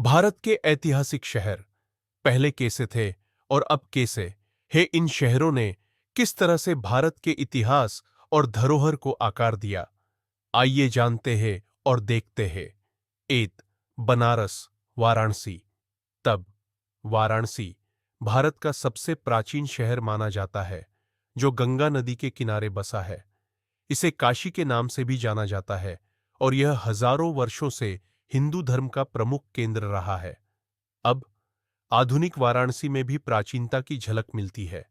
भारत के ऐतिहासिक शहर पहले कैसे थे और अब कैसे हैं? इन शहरों ने किस तरह से भारत के इतिहास और धरोहर को आकार दिया? आइए जानते हैं और देखते हैं। एत बनारस, वाराणसी। तब वाराणसी भारत का सबसे प्राचीन शहर माना जाता है, जो गंगा नदी के किनारे बसा है। इसे काशी के नाम से भी जाना जाता है और यह हजारों वर्षों से हिंदू धर्म का प्रमुख केंद्र रहा है। अब आधुनिक वाराणसी में भी प्राचीनता की झलक मिलती है।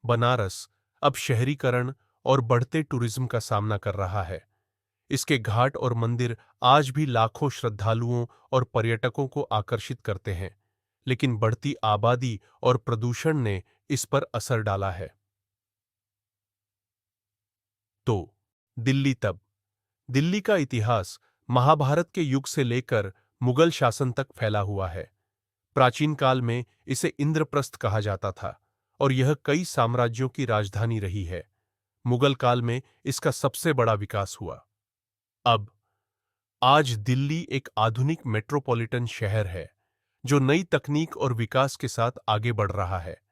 बनारस अब शहरीकरण और बढ़ते टूरिज्म का सामना कर रहा है। इसके घाट और मंदिर आज भी लाखों श्रद्धालुओं और पर्यटकों को आकर्षित करते हैं, लेकिन बढ़ती आबादी और प्रदूषण ने इस पर असर डाला है। तो दिल्ली तब दिल्ली का इतिहास महाभारत के युग से लेकर मुगल शासन तक फैला हुआ है। प्राचीन काल में इसे इंद्रप्रस्थ कहा जाता था और यह कई साम्राज्यों की राजधानी रही है। मुगल काल में इसका सबसे बड़ा विकास हुआ। अब आज दिल्ली एक आधुनिक मेट्रोपॉलिटन शहर है, जो नई तकनीक और विकास के साथ आगे बढ़ रहा है।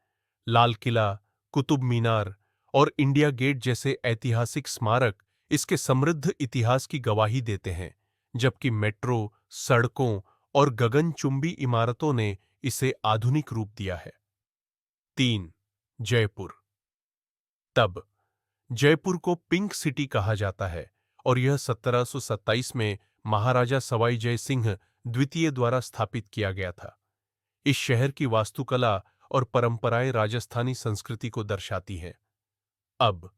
लाल किला, कुतुब मीनार और इंडिया गेट जैसे ऐतिहासिक स्मारक इसके समृद्ध इतिहास की गवाही देते हैं, जबकि मेट्रो, सड़कों और गगनचुंबी इमारतों ने इसे आधुनिक रूप दिया है। 3. जयपुर। तब जयपुर को पिंक सिटी कहा जाता है और यह 1727 में महाराजा सवाई जय सिंह द्वितीय द्वारा स्थापित किया गया था। इस शहर की वास्तुकला और परंपराएं राजस्थानी संस्कृति को दर्शाती हैं। अब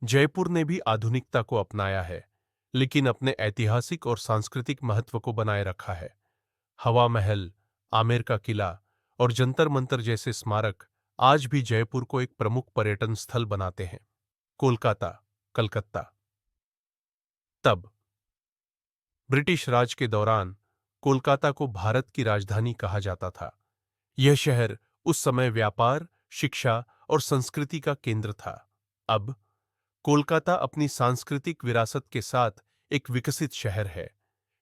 जयपुर ने भी आधुनिकता को अपनाया है, लेकिन अपने ऐतिहासिक और सांस्कृतिक महत्व को बनाए रखा है। हवा महल, आमेर का किला और जंतर मंतर जैसे स्मारक आज भी जयपुर को एक प्रमुख पर्यटन स्थल बनाते हैं। कोलकाता, कलकत्ता। तब ब्रिटिश राज के दौरान कोलकाता को भारत की राजधानी कहा जाता था। यह शहर उस समय व्यापार, शिक्षा और संस्कृति का केंद्र था। अब कोलकाता अपनी सांस्कृतिक विरासत के साथ एक विकसित शहर है।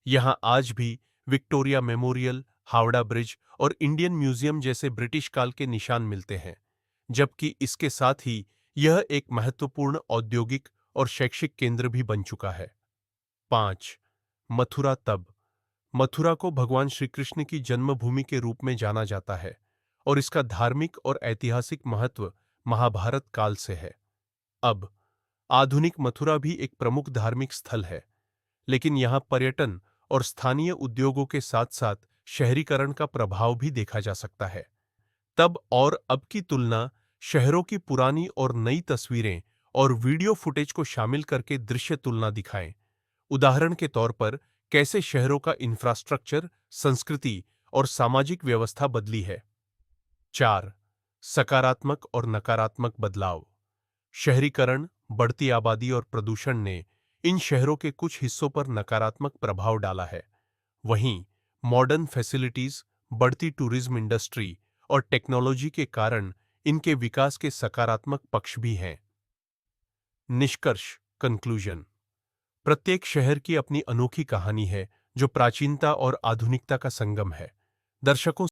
यहाँ आज भी विक्टोरिया मेमोरियल, हावड़ा ब्रिज और इंडियन म्यूजियम जैसे ब्रिटिश काल के निशान मिलते हैं, जबकि इसके साथ ही यह एक महत्वपूर्ण औद्योगिक और शैक्षिक केंद्र भी बन चुका है। 5. मथुरा। तब मथुरा को भगवान श्री कृष्ण की जन्मभूमि के रूप में जाना जाता है और इसका धार्मिक और ऐतिहासिक महत्व महाभारत काल से है। अब आधुनिक मथुरा भी एक प्रमुख धार्मिक स्थल है, लेकिन यहाँ पर्यटन और स्थानीय उद्योगों के साथ-साथ शहरीकरण का प्रभाव भी देखा जा सकता है। तब और अब की तुलना, शहरों की पुरानी और नई तस्वीरें और वीडियो फुटेज को शामिल करके दृश्य तुलना दिखाएं। उदाहरण के तौर पर कैसे शहरों का इंफ्रास्ट्रक्चर, संस्कृति और सामाजिक व्यवस्था बदली है। 4. सकारात्मक और नकारात्मक बदलाव। शहरीकरण, बढ़ती आबादी और प्रदूषण ने इन शहरों के कुछ हिस्सों पर नकारात्मक प्रभाव डाला है। वहीं मॉडर्न फैसिलिटीज, बढ़ती टूरिज्म इंडस्ट्री और टेक्नोलॉजी के कारण इनके विकास के सकारात्मक पक्ष भी हैं। निष्कर्ष, कंक्लूजन। प्रत्येक शहर की अपनी अनोखी कहानी है, जो प्राचीनता और आधुनिकता का संगम है। दर्शकों